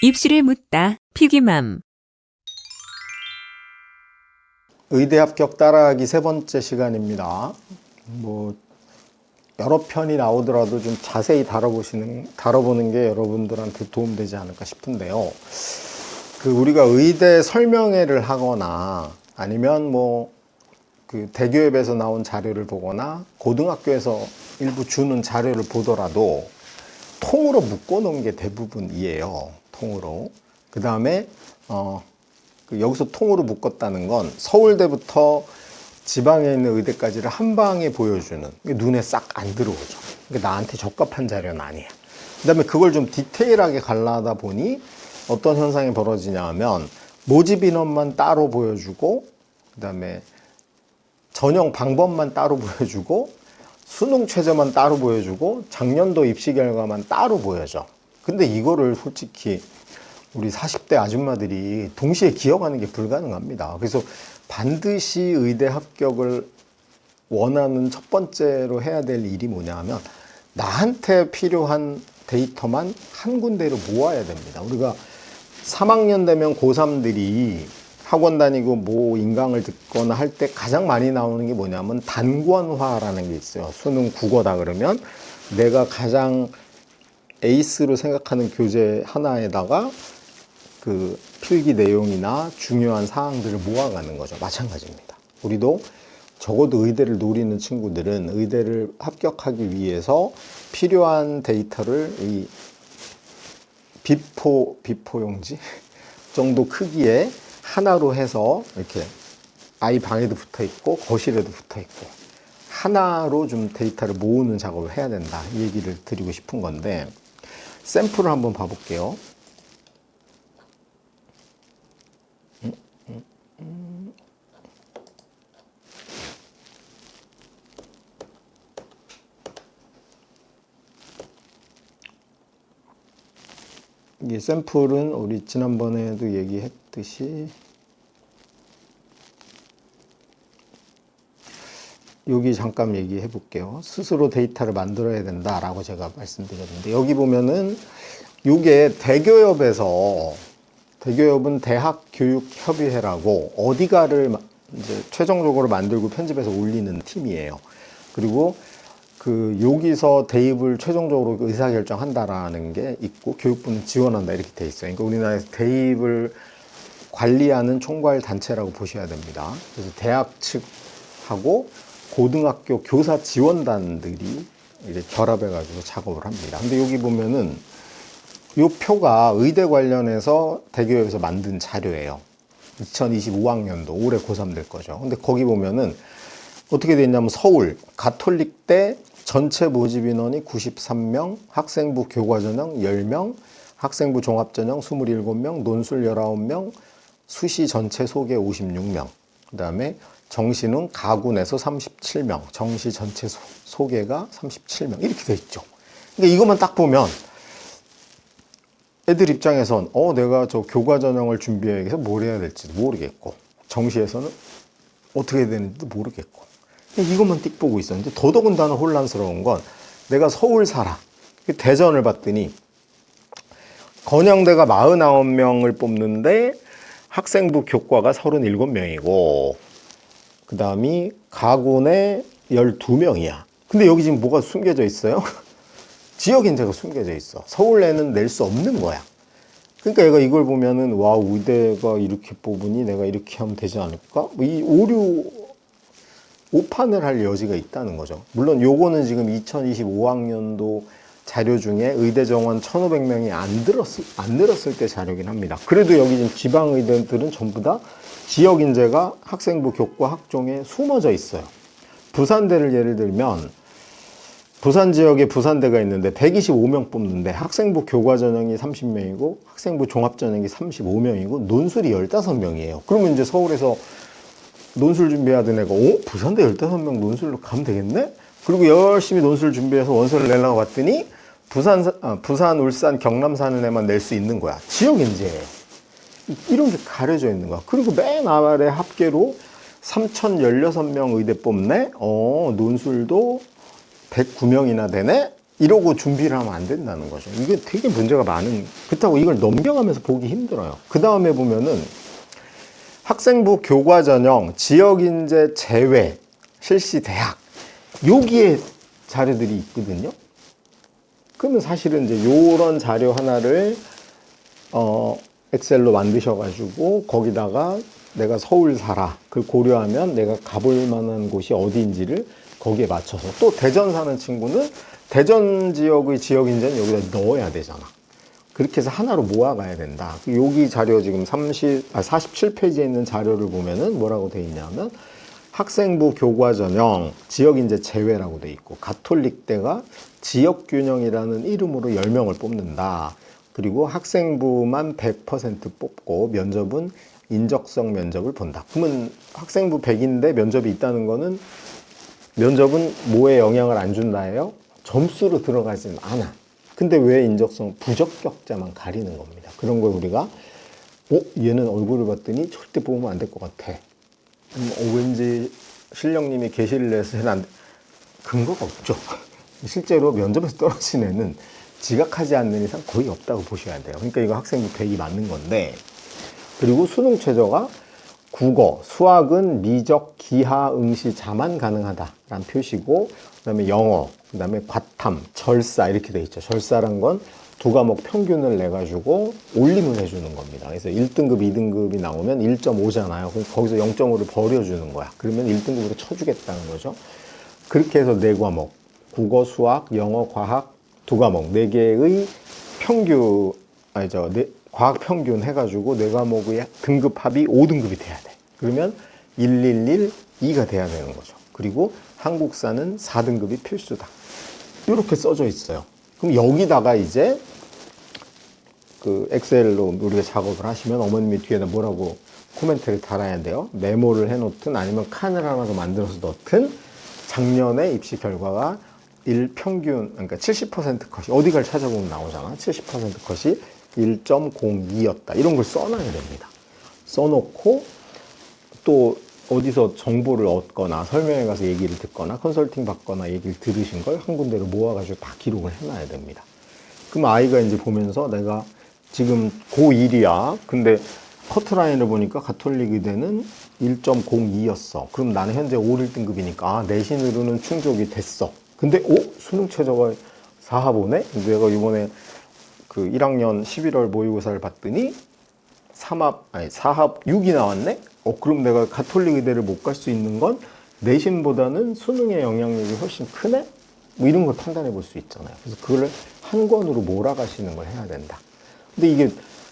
입시를 묻다. 피기맘. 의대 합격 따라하기 세 번째 시간입니다. 여러 편이 나오더라도 좀 자세히 다뤄보는 게 여러분들한테 도움되지 않을까 싶은데요. 우리가 의대 설명회를 하거나 아니면 대교협에서 나온 자료를 보거나 고등학교에서 일부 주는 자료를 보더라도 통으로 묶어놓은 게 대부분이에요. 통으로. 그 다음에 여기서 통으로 묶었다는 건 서울대부터 지방에 있는 의대까지를 한 방에 보여주는, 눈에 싹 안 들어오죠. 그러니까 나한테 적합한 자료는 아니에요. 그 다음에 그걸 좀 디테일하게 갈라하다 보니 어떤 현상이 벌어지냐 하면 모집 인원만 따로 보여주고, 그 다음에 전형 방법만 따로 보여주고, 수능 최저만 따로 보여주고, 작년도 입시 결과만 따로 보여줘. 근데 이거를 솔직히 우리 40대 아줌마들이 동시에 기억하는 게 불가능합니다. 그래서 반드시 의대 합격을 원하는 첫 번째로 해야 될 일이 뭐냐 하면 나한테 필요한 데이터만 한 군데로 모아야 됩니다. 우리가 3학년 되면 고3들이 학원 다니고 인강을 듣거나 할 때 가장 많이 나오는 게 뭐냐면 단권화라는 게 있어요. 수능 국어다 그러면 내가 가장 에이스로 생각하는 교재 하나에다가 그 필기 내용이나 중요한 사항들을 모아가는 거죠. 마찬가지입니다. 우리도 적어도 의대를 노리는 친구들은 의대를 합격하기 위해서 필요한 데이터를 이 비포 용지 정도 크기의 하나로 해서 이렇게 아이 방에도 붙어 있고 거실에도 붙어 있고 하나로 좀 데이터를 모으는 작업을 해야 된다. 이 얘기를 드리고 싶은 건데, 샘플을 한번 봐볼게요. 이 샘플은 우리 지난번에도 얘기했듯이 여기 잠깐 얘기해 볼게요. 스스로 데이터를 만들어야 된다라고 제가 말씀드렸는데, 여기 보면은 이게 대교협은 대학교육협의회라고 어디가를 이제 최종적으로 만들고 편집해서 올리는 팀이에요. 그리고 여기서 대입을 최종적으로 의사결정한다라는 게 있고 교육부는 지원한다 이렇게 돼 있어요. 그러니까 우리나라에서 대입을 관리하는 총괄 단체라고 보셔야 됩니다. 그래서 대학 측하고 고등학교 교사 지원단들이 이제 결합해가지고 작업을 합니다. 근데 여기 보면은 이 표가 의대 관련해서 대교협에서 만든 자료예요. 2025학년도 올해 고3 될 거죠. 근데 거기 보면은 어떻게 돼 있냐면 서울 가톨릭대 전체 모집 인원이 93명, 학생부 교과전형 10명, 학생부 종합전형 27명, 논술 19명, 수시 전체 소개 56명, 그 다음에 정시는 가군에서 37명, 정시 전체 소개가 37명 이렇게 돼 있죠. 그러니까 이것만 딱 보면 애들 입장에선 내가 저 교과전형을 준비하기 위해서 뭘 해야 될지도 모르겠고 정시에서는 어떻게 해야 되는지도 모르겠고 이것만 띡 보고 있었는데, 더더군다나 혼란스러운 건 내가 서울 살아. 대전을 봤더니 건영대가 49명을 뽑는데 학생부 교과가 37명이고 그 다음이 가군에 12명이야. 근데 여기 지금 뭐가 숨겨져 있어요? 지역 인재가 숨겨져 있어. 서울에는 낼 수 없는 거야. 그러니까 얘가 이걸 보면은 와, 의대가 이렇게 뽑으니 내가 이렇게 하면 되지 않을까? 이 오판을 할 여지가 있다는 거죠. 물론 요거는 지금 2025학년도 자료 중에 의대 정원 1,500명이 안 늘었을 때 자료긴 합니다. 그래도 여기 지금 지방의대들은 전부 다 지역 인재가 학생부 교과 학종에 숨어져 있어요. 부산대를 예를 들면 부산 지역에 부산대가 있는데 125명 뽑는데 학생부 교과 전형이 30명이고 학생부 종합 전형이 35명이고 논술이 15명이에요. 그러면 이제 서울에서 논술 준비하던 애가 부산대 15명 논술로 가면 되겠네? 그리고 열심히 논술 준비해서 원서를 내려고 봤더니 부산, 울산, 경남 사는 애만 낼 수 있는 거야. 지역 인재. 이런 게 가려져 있는 거야. 그리고 맨 아래 합계로 3,016명 의대 뽑네? 논술도 109명이나 되네? 이러고 준비를 하면 안 된다는 거죠. 이게 되게 문제가 많은, 그렇다고 이걸 넘겨가면서 보기 힘들어요. 그 다음에 보면은 학생부 교과 전형, 지역인재 제외, 실시 대학, 여기에 자료들이 있거든요. 그러면 사실은 이제 요런 자료 하나를 엑셀로 만드셔가지고 거기다가 내가 서울 살아, 그걸 고려하면 내가 가볼 만한 곳이 어디인지를 거기에 맞춰서, 또 대전 사는 친구는 대전 지역의 지역인재는 여기다 넣어야 되잖아. 그렇게 해서 하나로 모아가야 된다. 여기 자료 지금 47페이지에 있는 자료를 보면은 뭐라고 돼 있냐면 학생부 교과 전형 지역인재 제외라고 돼 있고, 가톨릭대가 지역균형이라는 이름으로 10명을 뽑는다. 그리고 학생부만 100% 뽑고 면접은 인적성 면접을 본다. 그러면 학생부 100인데 면접이 있다는 거는 면접은 뭐에 영향을 안 준다예요? 점수로 들어가지는 않아. 근데 왜 인적성 부적격자만 가리는 겁니다. 그런 걸 우리가 얘는 얼굴을 봤더니 절대 뽑으면 안 될 것 같아. 왠지 신령님이 계시를 내서 해는 안 돼. 근거가 없죠. 실제로 면접에서 떨어진 애는 지각하지 않는 이상 거의 없다고 보셔야 돼요. 그러니까 이거 학생부 100이 맞는 건데, 그리고 수능 최저가 국어, 수학은 미적, 기하, 응시, 자만 가능하다라는 표시고, 그다음에 영어, 그다음에 과탐, 절사 이렇게 돼 있죠. 절사란 건 두 과목 평균을 내 가지고 올림을 해주는 겁니다. 그래서 1등급, 2등급이 나오면 1.5잖아요. 거기서 0.5를 버려주는 거야. 그러면 1등급으로 쳐주겠다는 거죠. 그렇게 해서 네 과목, 국어, 수학, 영어, 과학 두 과목, 네 개의 평균, 과학 평균 해가지고 네 과목의 등급 합이 5등급이 돼야 돼. 그러면 111, 2가 돼야 되는 거죠. 그리고 한국사는 4등급이 필수다. 이렇게 써져 있어요. 그럼 여기다가 이제 그 엑셀로 우리가 작업을 하시면 어머님이 뒤에다 뭐라고 코멘트를 달아야 돼요. 메모를 해놓든 아니면 칸을 하나 더 만들어서 넣든 작년에 입시 결과가 평균, 그러니까 70% 컷이, 어디 갈 찾아보면 나오잖아. 70% 컷이 1.02였다. 이런 걸 써놔야 됩니다. 써놓고 또 어디서 정보를 얻거나 설명회 가서 얘기를 듣거나 컨설팅 받거나 얘기를 들으신 걸 한 군데로 모아가지고 다 기록을 해놔야 됩니다. 그럼 아이가 이제 보면서 내가 지금 고1이야. 근데 커트라인을 보니까 가톨릭 의대는 1.02였어. 그럼 나는 현재 5, 1등급이니까 내신으로는 충족이 됐어. 근데 수능 최저가 4합5네? 내가 이번에 그 1학년 11월 모의고사를 봤더니 4합 6이 나왔네? 그럼 내가 가톨릭 의대를 못 갈 수 있는 건 내신보다는 수능의 영향력이 훨씬 크네? 뭐 이런 걸 판단해 볼 수 있잖아요. 그래서 그걸 한 권으로 몰아가시는 걸 해야 된다. 근데 이게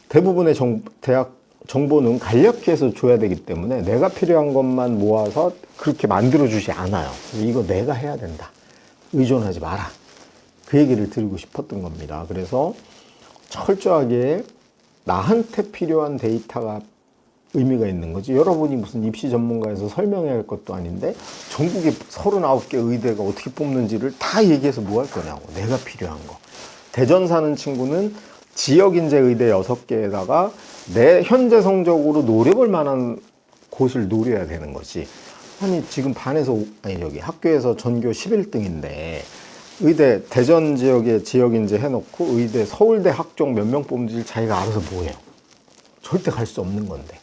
대부분의 대학 정보는 간략해서 줘야 되기 때문에 내가 필요한 것만 모아서 그렇게 만들어주지 않아요. 그래서 이거 내가 해야 된다. 의존하지 마라. 그 얘기를 드리고 싶었던 겁니다. 그래서 철저하게 나한테 필요한 데이터가 의미가 있는 거지. 여러분이 무슨 입시 전문가에서 설명해야 할 것도 아닌데 전국에 39개 의대가 어떻게 뽑는지를 다 얘기해서 뭐 할 거냐고. 내가 필요한 거. 대전 사는 친구는 지역인재 의대 6개에다가 내 현재 성적으로 노려볼 만한 곳을 노려야 되는 거지. 아니 지금 학교에서 전교 11등인데 의대 대전 지역에 지역인재 해놓고 의대 서울대 학종 몇 명 뽑는지 자기가 알아서 뭐해요. 절대 갈 수 없는 건데.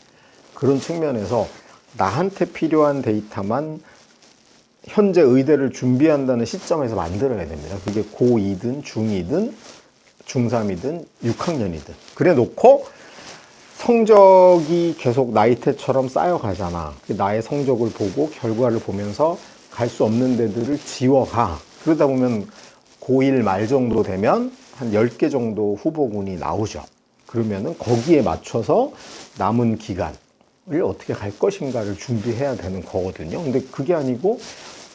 그런 측면에서 나한테 필요한 데이터만 현재 의대를 준비한다는 시점에서 만들어야 됩니다. 그게 고2든 중2든 중3이든 6학년이든 그래 놓고 성적이 계속 나이테처럼 쌓여가잖아. 나의 성적을 보고 결과를 보면서 갈 수 없는 데들을 지워가. 그러다 보면 고1 말 정도 되면 한 10개 정도 후보군이 나오죠. 그러면은 거기에 맞춰서 남은 기간을 어떻게 갈 것인가를 준비해야 되는 거거든요. 근데 그게 아니고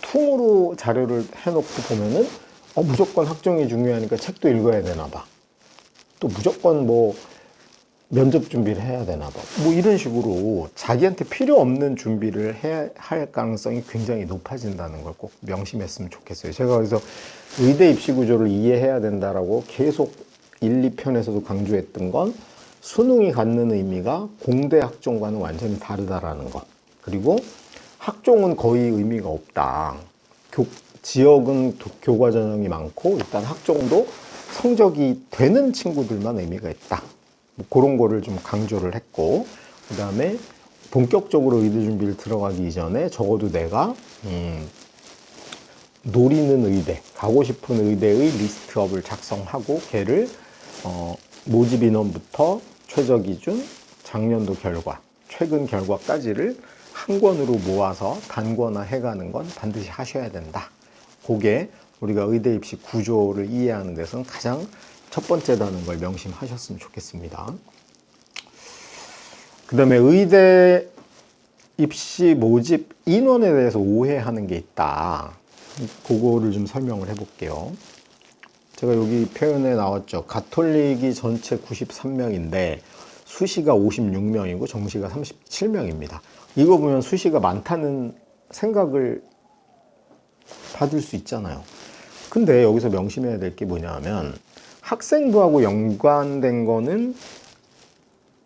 퉁으로 자료를 해놓고 보면은 무조건 학종이 중요하니까 책도 읽어야 되나 봐. 또 무조건 뭐 면접 준비를 해야 되나 봐. 뭐 이런 식으로 자기한테 필요 없는 준비를 해야 할 가능성이 굉장히 높아진다는 걸 꼭 명심했으면 좋겠어요. 제가 그래서 의대 입시 구조를 이해해야 된다라고 계속 1, 2편에서도 강조했던 건 수능이 갖는 의미가 공대 학종과는 완전히 다르다라는 것. 그리고 학종은 거의 의미가 없다. 지역은 교과 전형이 많고 일단 학종도 성적이 되는 친구들만 의미가 있다. 뭐 그런 거를 좀 강조를 했고, 그 다음에 본격적으로 의대 준비를 들어가기 이전에 적어도 내가 노리는 의대, 가고 싶은 의대의 리스트업을 작성하고 걔를 모집 인원부터 최저 기준, 작년도 결과, 최근 결과까지를 한 권으로 모아서 단권화해가는 건 반드시 하셔야 된다. 그게 우리가 의대 입시 구조를 이해하는 데서는 가장 첫 번째라는 걸 명심하셨으면 좋겠습니다. 그 다음에 의대 입시 모집 인원에 대해서 오해하는 게 있다. 그거를 좀 설명을 해볼게요. 제가 여기 표현에 나왔죠. 가톨릭이 전체 93명인데 수시가 56명이고 정시가 37명입니다. 이거 보면 수시가 많다는 생각을 받을 수 있잖아요. 근데 여기서 명심해야 될 게 뭐냐면 학생부하고 연관된 거는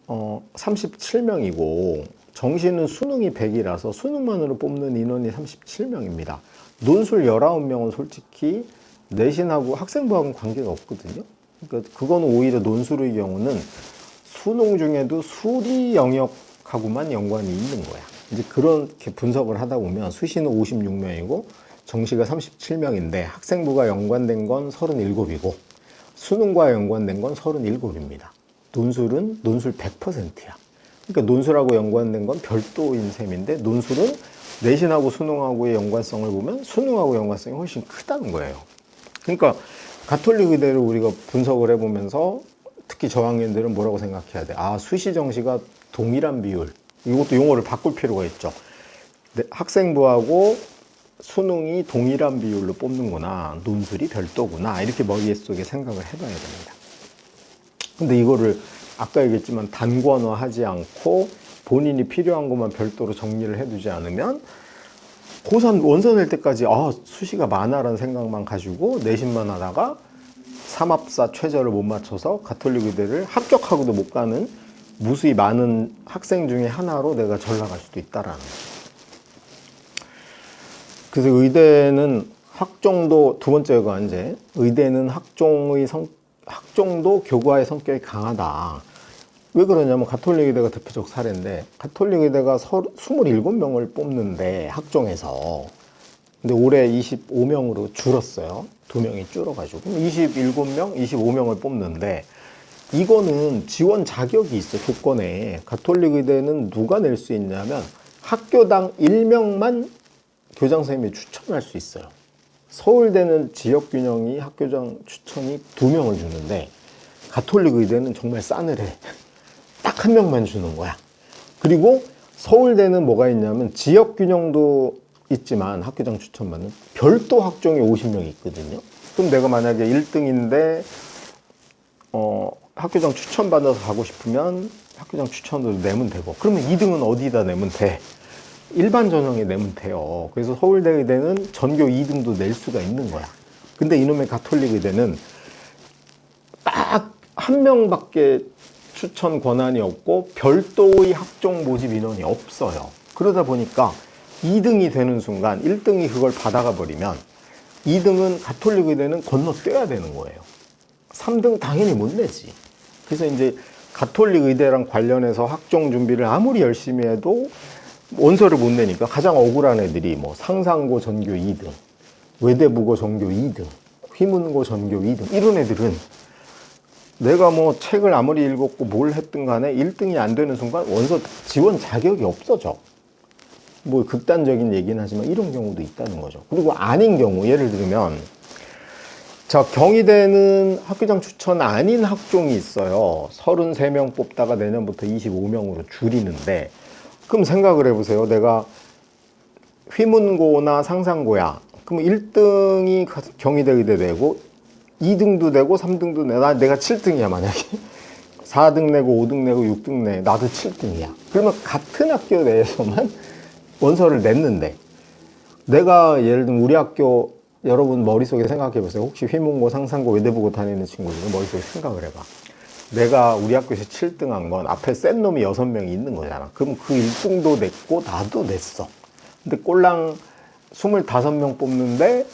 37명이고 정시는 수능이 100이라서 수능만으로 뽑는 인원이 37명입니다. 논술 19명은 솔직히 내신하고 학생부하고는 관계가 없거든요. 그러니까 그거는 오히려 논술의 경우는 수능 중에도 수리 영역하고만 연관이 있는 거야. 이제 그렇게 분석을 하다 보면 수시는 56명이고 정시가 37명인데 학생부가 연관된 건 37이고 수능과 연관된 건 37입니다. 논술은 논술 100%야. 그러니까 논술하고 연관된 건 별도인 셈인데 논술은 내신하고 수능하고의 연관성을 보면 수능하고 연관성이 훨씬 크다는 거예요. 그러니까 가톨릭 의대를 우리가 분석을 해보면서 특히 저학년들은 뭐라고 생각해야 돼? 아, 수시 정시가 동일한 비율. 이것도 용어를 바꿀 필요가 있죠. 학생부하고 수능이 동일한 비율로 뽑는구나. 논술이 별도구나. 이렇게 머릿속에 생각을 해봐야 됩니다. 근데 이거를 아까 얘기했지만 단권화하지 않고 본인이 필요한 것만 별도로 정리를 해두지 않으면 고3 원서 낼 때까지 수시가 많아라는 생각만 가지고 내신만 하다가 삼합사 최저를 못 맞춰서 가톨릭 의대를 합격하고도 못 가는 무수히 많은 학생 중에 하나로 내가 전락할 수도 있다라는 거죠. 그래서 의대는 학종도 두 번째가 이제 의대는 학종도 교과의 성격이 강하다. 왜 그러냐면 가톨릭 의대가 대표적 사례인데 가톨릭 의대가 27명을 뽑는데 학종에서 근데 올해 25명으로 줄었어요. 2명이 줄어가지고 27명, 25명을 뽑는데 이거는 지원 자격이 있어. 조건에 가톨릭 의대는 누가 낼 수 있냐면 학교당 1명만 교장 선생님이 추천할 수 있어요. 서울대는 지역균형이 학교장 추천이 2명을 주는데 가톨릭 의대는 정말 싸늘해. 딱 1명만 주는 거야. 그리고 서울대는 뭐가 있냐면 지역균형도 있지만 학교장 추천받는 별도 학종이 50명이 있거든요. 그럼 내가 만약에 1등인데 학교장 추천받아서 가고 싶으면 학교장 추천도 내면 되고 그러면 2등은 어디다 내면 돼? 일반 전형에 내면 돼요. 그래서 서울대 의대는 전교 2등도 낼 수가 있는 거야. 근데 이놈의 가톨릭 의대는 딱 1명밖에 추천 권한이 없고 별도의 학종 모집 인원이 없어요. 그러다 보니까 2등이 되는 순간 1등이 그걸 받아가 버리면 2등은 가톨릭 의대는 건너뛰어야 되는 거예요. 3등 당연히 못 내지. 그래서 이제 가톨릭 의대랑 관련해서 학종 준비를 아무리 열심히 해도 원서를 못 내니까 가장 억울한 애들이 뭐 상상고 전교 2등, 외대부고 전교 2등, 휘문고 전교 2등 이런 애들은 내가 뭐 책을 아무리 읽었고 뭘 했든 간에 1등이 안 되는 순간 원서 지원 자격이 없어져. 뭐 극단적인 얘기는 하지만 이런 경우도 있다는 거죠. 그리고 아닌 경우 예를 들면 자, 경희대는 학교장 추천 아닌 학종이 있어요. 33명 뽑다가 내년부터 25명으로 줄이는데 그럼 생각을 해보세요. 내가 휘문고나 상상고야. 그럼 1등이 경희대 의대 되고 2등도 되고 3등도 내가 7등이야 만약에 4등 내고 5등 내고 6등 내 나도 7등이야. 그러면 같은 학교 내에서만 원서를 냈는데 내가 예를 들면 우리 학교 여러분 머릿속에 생각해 보세요. 혹시 휘문고 상상고 외대부고 다니는 친구들은 머릿속에 생각을 해봐. 내가 우리 학교에서 7등 한 건 앞에 센 놈이 6명이 있는 거잖아. 그럼 그 1등도 냈고 나도 냈어. 근데 꼴랑 25명 뽑는데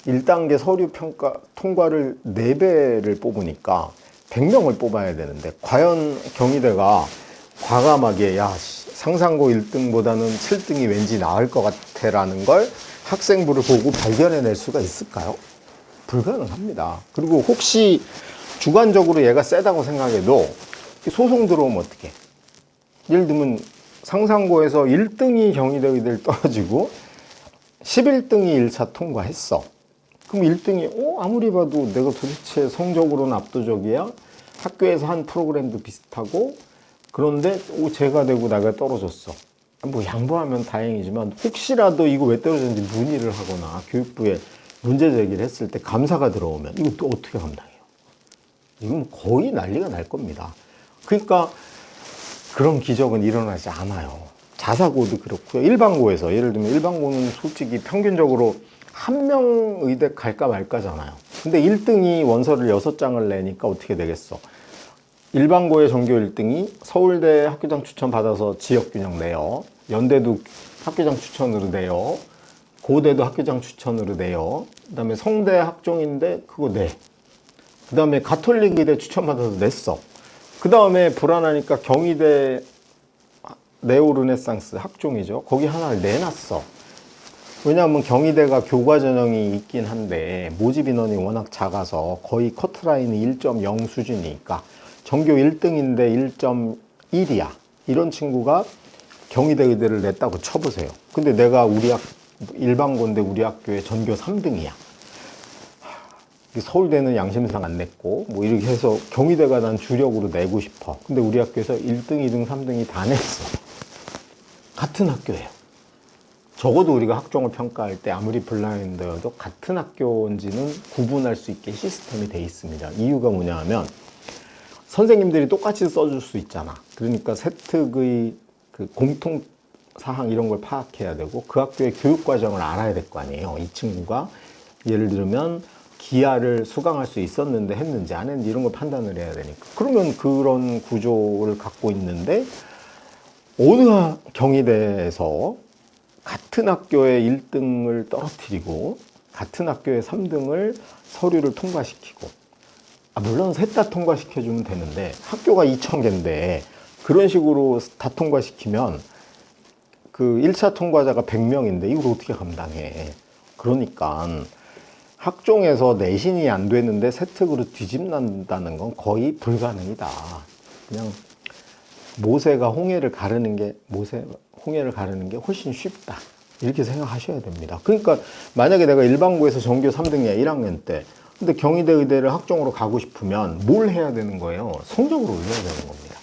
1단계 서류 평가 통과를 4배를 뽑으니까 100명을 뽑아야 되는데, 과연 경희대가 과감하게 야 상상고 1등보다는 7등이 왠지 나을 것 같아 라는 걸 학생부를 보고 발견해낼 수가 있을까요? 불가능합니다. 그리고 혹시 주관적으로 얘가 세다고 생각해도 소송 들어오면 어떡해? 예를 들면 상상고에서 1등이 경희대 의대를 떨어지고 11등이 1차 통과했어. 그럼 1등이 아무리 봐도 내가 도대체 성적으로는 압도적이야? 학교에서 한 프로그램도 비슷하고, 그런데 제가 되고 나가 떨어졌어. 뭐 양보하면 다행이지만 혹시라도 이거 왜 떨어졌는지 문의를 하거나 교육부에 문제 제기를 했을 때 감사가 들어오면 이거 또 어떻게 감당해요? 이건 거의 난리가 날 겁니다. 그러니까 그런 기적은 일어나지 않아요. 자사고도 그렇고요. 일반고에서 예를 들면 일반고는 솔직히 평균적으로 한 명 의대 갈까 말까잖아요. 근데 1등이 원서를 6장을 내니까 어떻게 되겠어? 일반고의 전교 1등이 서울대 학교장 추천 받아서 지역균형 내요. 연대도 학교장 추천으로 내요. 고대도 학교장 추천으로 내요. 그 다음에 성대 학종인데 그거 내. 그 다음에 가톨릭 의대 추천 받아서 냈어. 그 다음에 불안하니까 경희대 네오르네상스 학종이죠. 거기 하나를 내놨어. 왜냐하면 경희대가 교과 전형이 있긴 한데 모집 인원이 워낙 작아서 거의 커트라인이 1.0 수준이니까 전교 1등인데 1.1이야. 이런 친구가 경희대 의대를 냈다고 쳐보세요. 근데 내가 우리 일반고인데 우리 학교에 전교 3등이야. 서울대는 양심상 안 냈고 뭐 이렇게 해서 경희대가 난 주력으로 내고 싶어. 근데 우리 학교에서 1등, 2등, 3등이 다 냈어. 같은 학교예요. 적어도 우리가 학종을 평가할 때 아무리 블라인드여도 같은 학교인지는 구분할 수 있게 시스템이 돼 있습니다. 이유가 뭐냐 하면 선생님들이 똑같이 써줄 수 있잖아. 그러니까 세특의 그 공통 사항 이런 걸 파악해야 되고 그 학교의 교육 과정을 알아야 될 거 아니에요. 이 친구가 예를 들면 기하를 수강할 수 있었는데 했는지 안 했는지 이런 걸 판단을 해야 되니까. 그러면 그런 구조를 갖고 있는데 어느 경희대에서 같은 학교의 1등을 떨어뜨리고 같은 학교의 3등을 서류를 통과시키고, 물론 셋 다 통과시켜주면 되는데 학교가 2,000개인데 그런 식으로 다 통과시키면 그 1차 통과자가 100명인데 이걸 어떻게 감당해? 그러니까 학종에서 내신이 안 되는데 세특으로 뒤집는다는 건 거의 불가능이다. 그냥 모세가 홍해를 가르는 게 훨씬 쉽다. 이렇게 생각하셔야 됩니다. 그러니까 만약에 내가 일반고에서 전교 3등이야 1학년 때. 근데 경희대 의대를 학종으로 가고 싶으면 뭘 해야 되는 거예요? 성적을 올려야 되는 겁니다.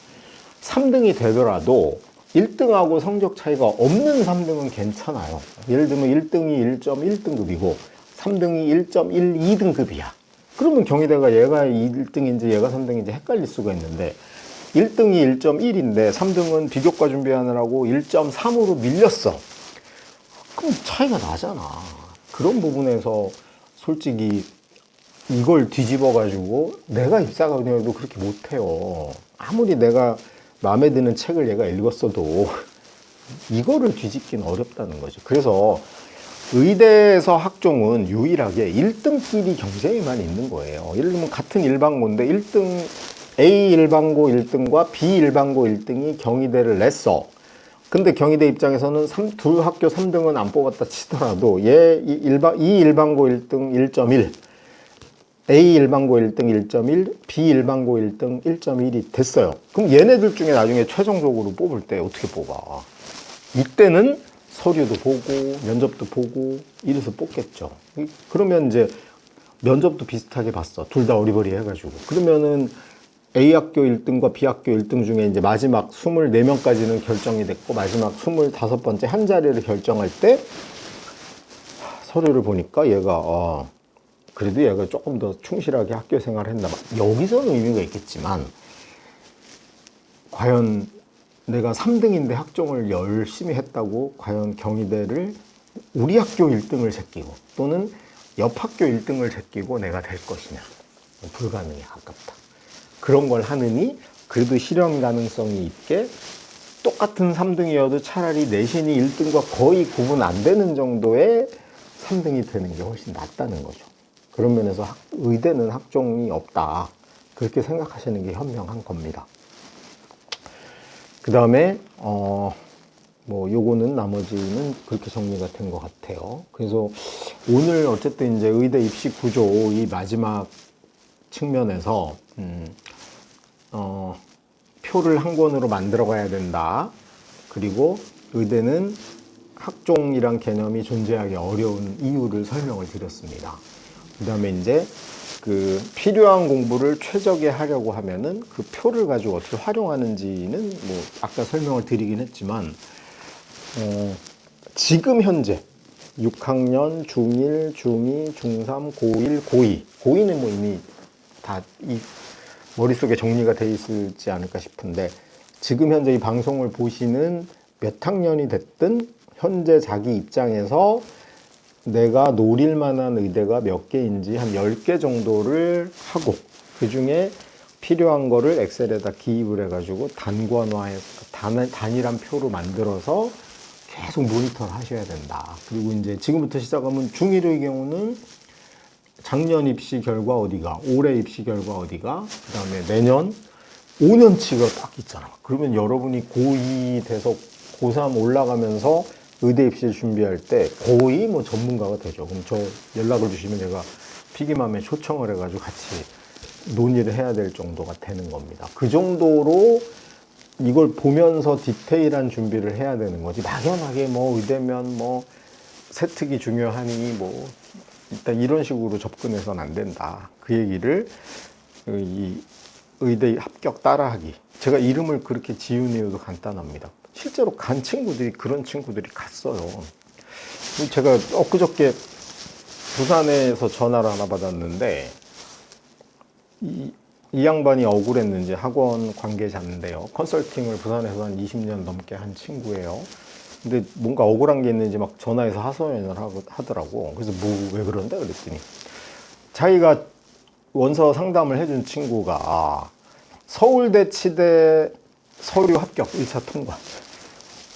3등이 되더라도 1등하고 성적 차이가 없는 3등은 괜찮아요. 예를 들면 1등이 1.1등급이고 3등이 1.12등급이야. 그러면 경희대가 얘가 1등인지 얘가 3등인지 헷갈릴 수가 있는데 1등이 1.1인데 3등은 비교과 준비하느라고 1.3으로 밀렸어. 그럼 차이가 나잖아. 그런 부분에서 솔직히 이걸 뒤집어 가지고 내가 입사관이어도 그렇게 못해요. 아무리 내가 마음에 드는 책을 얘가 읽었어도 이거를 뒤집기는 어렵다는 거죠. 그래서 의대에서 학종은 유일하게 1등끼리 경쟁이만 있는 거예요. 예를 들면 같은 일반고인데 1등 A 일반고 1등과 B 일반고 1등이 경희대를 냈어. 근데 경희대 입장에서는 두 학교 3등은 안 뽑았다 치더라도 이 일반고 1등 1.1, A 일반고 1등 1.1, B 일반고 1등 1.1이 됐어요. 그럼 얘네들 중에 나중에 최종적으로 뽑을 때 어떻게 뽑아? 이때는 서류도 보고 면접도 보고 이래서 뽑겠죠. 그러면 이제 면접도 비슷하게 봤어. 둘 다 어리버리 해가지고. 그러면은 A 학교 1등과 B 학교 1등 중에 이제 마지막 24명까지는 결정이 됐고 마지막 25번째 한 자리를 결정할 때 서류를 보니까 얘가 그래도 얘가 조금 더 충실하게 학교 생활을 했나 봐. 여기서는 의미가 있겠지만 과연 내가 3등인데 학종을 열심히 했다고 과연 경희대를 우리 학교 1등을 제끼고 또는 옆 학교 1등을 제끼고 내가 될 것이냐. 불가능에 가깝다. 그런 걸 하느니 그래도 실현 가능성이 있게 똑같은 3등이어도 차라리 내신이 1등과 거의 구분 안 되는 정도의 3등이 되는 게 훨씬 낫다는 거죠. 그런 면에서 의대는 학종이 없다. 그렇게 생각하시는 게 현명한 겁니다. 그 다음에 뭐 요거는 나머지는 그렇게 정리가 된 것 같아요. 그래서 오늘 어쨌든 이제 의대 입시 구조 이 마지막 측면에서 표를 한 권으로 만들어 가야 된다. 그리고 의대는 학종이란 개념이 존재하기 어려운 이유를 설명을 드렸습니다. 그 다음에 이제 그 필요한 공부를 최적에 하려고 하면은 그 표를 가지고 어떻게 활용하는지는 뭐 아까 설명을 드리긴 했지만 지금 현재 6학년, 중1, 중2, 중3, 고1, 고2 고2는 뭐 이미 다 이 머릿속에 정리가 돼 있을지 않을까 싶은데 지금 현재 이 방송을 보시는 몇 학년이 됐든 현재 자기 입장에서 내가 노릴 만한 의대가 몇 개인지 한 10개 정도를 하고 그 중에 필요한 거를 엑셀에다 기입을 해가지고 단권화해서 단일한 표로 만들어서 계속 모니터를 하셔야 된다. 그리고 이제 지금부터 시작하면 중1의 경우는 작년 입시 결과 어디가, 올해 입시 결과 어디가, 그 다음에 내년 5년치가 딱 있잖아. 그러면 여러분이 고2 돼서 고3 올라가면서 의대 입시 준비할 때 거의 뭐 전문가가 되죠. 그럼 저 연락을 주시면 제가 피기맘에 초청을 해가지고 같이 논의를 해야 될 정도가 되는 겁니다. 그 정도로 이걸 보면서 디테일한 준비를 해야 되는 거지. 막연하게 뭐 의대면 뭐 세특이 중요하니 뭐 일단 이런 식으로 접근해서는 안 된다. 그 얘기를 이 의대 합격 따라하기. 제가 이름을 그렇게 지은 이유도 간단합니다. 실제로 간 친구들이 그런 친구들이 갔어요. 제가 엊그저께 부산에서 전화를 하나 받았는데 이 양반이 억울했는지 학원 관계자인데요. 컨설팅을 부산에서 한 20년 넘게 한 친구예요. 근데 뭔가 억울한 게 있는지 막 전화해서 하소연을 하더라고. 그래서 뭐 왜 그런데? 그랬더니 자기가 원서 상담을 해준 친구가 서울대 치대 서류 합격 1차 통과,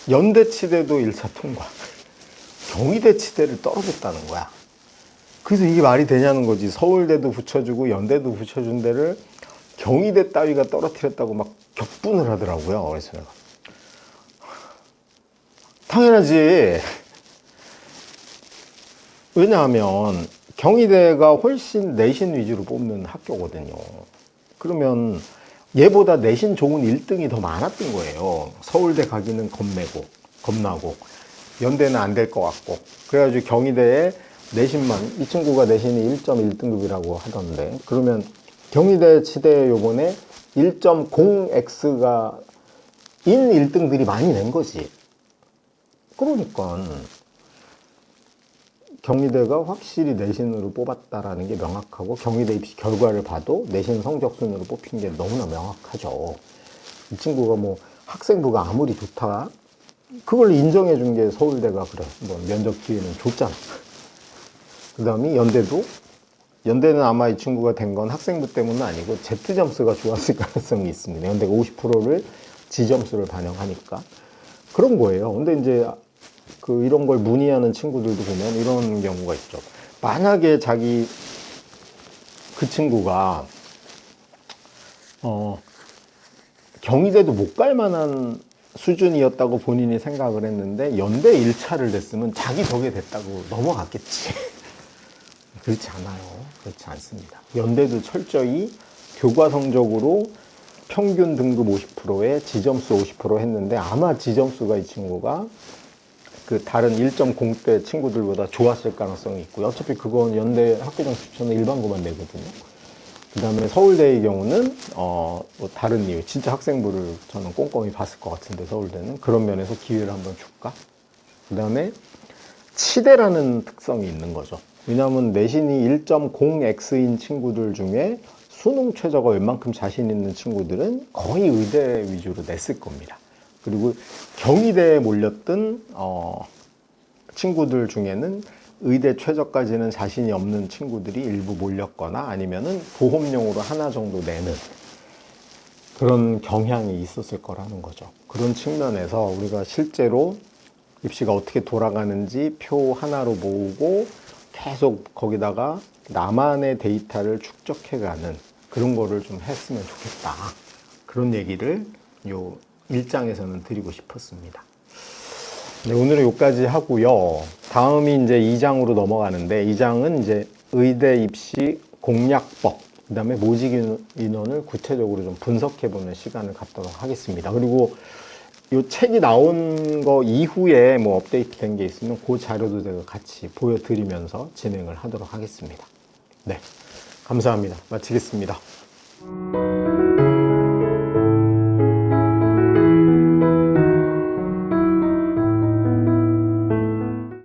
연대 치대도 1차 통과, 경희대 치대를 떨어졌다는 거야. 그래서 이게 말이 되냐는 거지. 서울대도 붙여주고 연대도 붙여준 데를 경희대 따위가 떨어뜨렸다고 막 격분을 하더라고요. 그래서 내가 당연하지. 왜냐하면 경희대가 훨씬 내신 위주로 뽑는 학교거든요. 그러면 얘보다 내신 좋은 1등이 더 많았던 거예요. 서울대 가기는 겁나고 연대는 안 될 것 같고. 그래가지고 경희대에 내신만, 이 친구가 내신이 1.1등급이라고 하던데, 그러면 경희대 치대 요번에 1.0x가 인 1등들이 많이 낸 거지. 그러니까 경희대가 확실히 내신으로 뽑았다라는 게 명확하고, 경희대 입시 결과를 봐도 내신 성적 순으로 뽑힌 게 너무나 명확하죠. 이 친구가 뭐 학생부가 아무리 좋다, 그걸 인정해 준 게 서울대가 그래. 뭐 면접 기회는 줬잖아. 그 다음에 연대는 아마 이 친구가 된 건 학생부 때문은 아니고 Z 점수가 좋았을 가능성이 있습니다. 연대가 50%를 지점수를 반영하니까 그런 거예요. 근데 이제 이런 걸 문의하는 친구들도 보면 이런 경우가 있죠. 만약에 그 친구가 경희대도 못 갈 만한 수준이었다고 본인이 생각을 했는데 연대 1차를 냈으면 자기 덕에 됐다고 넘어갔겠지. 그렇지 않아요. 그렇지 않습니다. 연대도 철저히 교과 성적으로 평균 등급 50%에 지점수 50% 했는데, 아마 지점수가 이 친구가 그 다른 1.0대 친구들보다 좋았을 가능성이 있고요. 어차피 그건 연대 학교장 추천은 일반고만 내거든요. 그 다음에 서울대의 경우는 뭐 다른 이유, 진짜 학생부를 저는 꼼꼼히 봤을 것 같은데, 서울대는 그런 면에서 기회를 한번 줄까? 그 다음에 치대라는 특성이 있는 거죠. 왜냐하면 내신이 1.0x인 친구들 중에 수능 최저가 웬만큼 자신 있는 친구들은 거의 의대 위주로 냈을 겁니다. 그리고 경희대에 몰렸던 친구들 중에는 의대 최저까지는 자신이 없는 친구들이 일부 몰렸거나 아니면은 보험용으로 하나 정도 내는 그런 경향이 있었을 거라는 거죠. 그런 측면에서 우리가 실제로 입시가 어떻게 돌아가는지 표 하나로 모으고 계속 거기다가 나만의 데이터를 축적해가는 그런 거를 좀 했으면 좋겠다. 그런 얘기를 요 1장에서는 드리고 싶었습니다. 네, 오늘은 여기까지 하고요. 다음이 이제 2장으로 넘어가는데 2장은 이제 의대 입시 공략법, 그 다음에 모집 인원을 구체적으로 좀 분석해보는 시간을 갖도록 하겠습니다. 그리고 이 책이 나온 거 이후에 뭐 업데이트 된 게 있으면 그 자료도 제가 같이 보여드리면서 진행을 하도록 하겠습니다. 네, 감사합니다. 마치겠습니다.